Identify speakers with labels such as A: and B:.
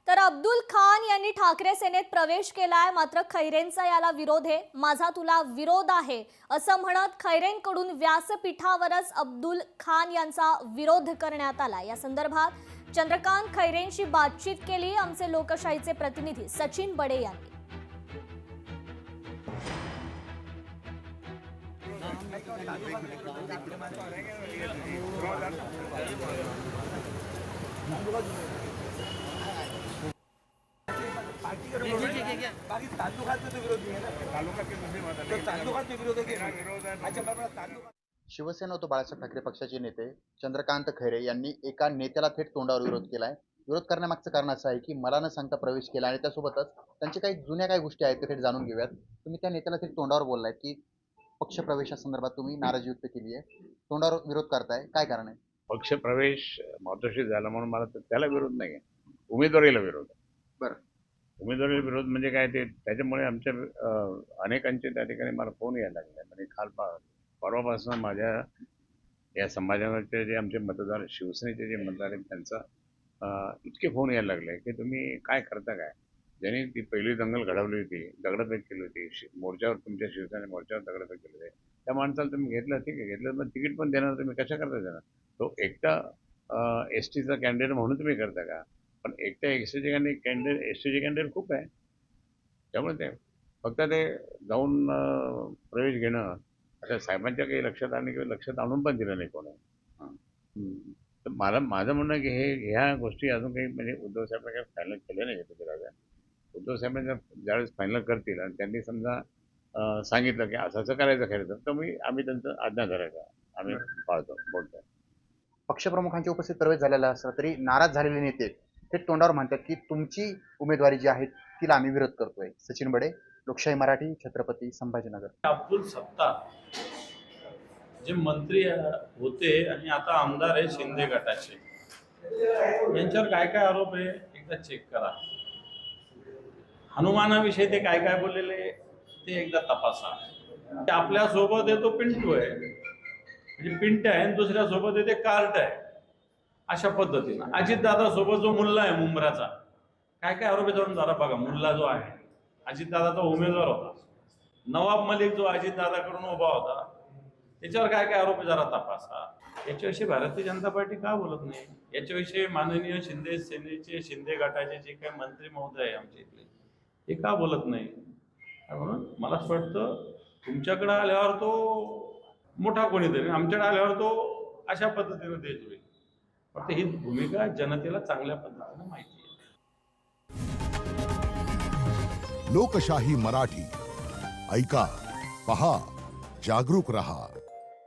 A: तर अब्दुल खान यांनी ठाकरे सेनेत प्रवेश केलाय, मात्र खैरेंचा याला विरोध आहे। माझा तुला विरोध आहे असं म्हणत खैरेंकडून व्यासपीठावरच अब्दुल खान यांचा विरोध करण्यात आला। या संदर्भात चंद्रकांत खैरेंशी बातचीत केली आमचे लोकशाहीचे प्रतिनिधी सचिन बडे यांनी।
B: शिवसेना तो बाळासाहेब ठाकरे पक्षाचे नेते चंद्रकांत खैरे यांनी एका नेत्याला थेट तोंडावर विरोध केलाय। विरोध करण्यामागचं कारण असं आहे की मला न सांगता प्रवेश केला आणि त्यासोबतच त्यांचे काही जुन्या काही गोष्टी आहेत ते थेट जाणून घेऊयात। तुम्ही त्या नेत्याला थेट तोंडावर बोललाय की पक्ष प्रवेशासंदर्भात तुम्ही नाराजी व्यक्त केली आहे, तोंडावर विरोध करताय, काय कारण आहे?
C: पक्ष प्रवेश महत्त्वाची झाला म्हणून मला त्याला विरोध नाही आहे, उमेदवारीला विरोध आहे।
B: बरं,
C: उमेदवारीला विरोध म्हणजे काय, ते त्याच्यामुळे आमच्या अनेकांचे त्या ठिकाणी मला फोन यायला लागले। म्हणजे परवापासून माझ्या या समाजाचे जे आमचे मतदार, शिवसेनेचे जे मतदार आहेत त्यांचा इतके फोन यायला लागले की तुम्ही काय करता काय, ज्यांनी ती पहिली दंगल घडवली होती, दगडफेक केली होती मोर्चावर, तुमच्या शिवसेने मोर्चावर दगडफेक केली होती, त्या माणसाला तुम्ही घेतलं, ठीक आहे घेतलं, पण तिकीट पण देणार, तुम्ही कशा करता देणार? तो एकटा एस टीचा कॅन्डिडेट म्हणून तुम्ही करता का? पण एकट्या एस टीचे कॅन्डिडेट, एस टीचे कॅन्डिडेट खूप आहे, त्यामुळे ते फक्त ते जाऊन प्रवेश घेणं आता साहेबांच्या काही लक्षात आणलं किंवा लक्षात आणून पण दिलं नाही कोणी। तर माझं म्हणणं की ह्या गोष्टी अजून काही म्हणजे उद्धव साहेबांनी काही फायनल केले नाही राजा। उद्धव साहेबांनी ज्यावेळेस फायनल करतील आणि त्यांनी समजा सांगितलं की असं असं करायचं खरं तर आम्ही त्यांचं आज्ञा धरायचा, आम्ही पाळतो बोलतोय।
B: पक्षप्रमुखांच्या उपस्थित प्रवेश झालेला असला तरी नाराज झालेले नेते थेट तोंडावर म्हणतात की तुमची उमेदवारी जी आहे तिला आम्ही विरोध करतोय। सचिन बडे, लोकशाही मराठी, छत्रपती संभाजीनगर।
D: अब्दुल सत्तार जे मंत्री होते आणि आता आमदार आहे शिंदे गटाचे, यांच्यावर काय काय आरोप आहे एकदा चेक करा। हनुमानाविषयी ते काय काय बोललेले ते एकदा तपासा। ते आपल्या सोबत आहे तो पिंटू आहे, म्हणजे पिंट आहे, आणि दुसऱ्या सोबत आहे ते कार्ट आहे, अशा पद्धतीनं। अजितदादा सोबत जो मुल्ला आहे मुंब्राचा, काय काय आरोप आहे जरा बघा। मुल्ला जो आहे अजितदादाचा उमेदवार होता, नवाब मलिक जो अजितदादाकडून उभा होता, त्याच्यावर काय काय आरोप जरा तपासा। याच्याविषयी भारतीय जनता पार्टी का बोलत नाही? याच्याविषयी माननीय शिंदे सेनेचे, शिंदे गटाचे जे काही मंत्री महोदय आहे आमच्या इथले, ते का बोलत नाही? म्हणून मला असं वाटतं तुमच्याकडे आल्यावर तो मोठा कोणीतरी, आमच्याकडे आल्यावर तो अशा पद्धतीने देत होईल। फक्त ही भूमिका जनतेला चांगल्या पद्धतीने माहिती आहे।
E: लोकशाही मराठी, ऐका, पहा, जागरूक रहा।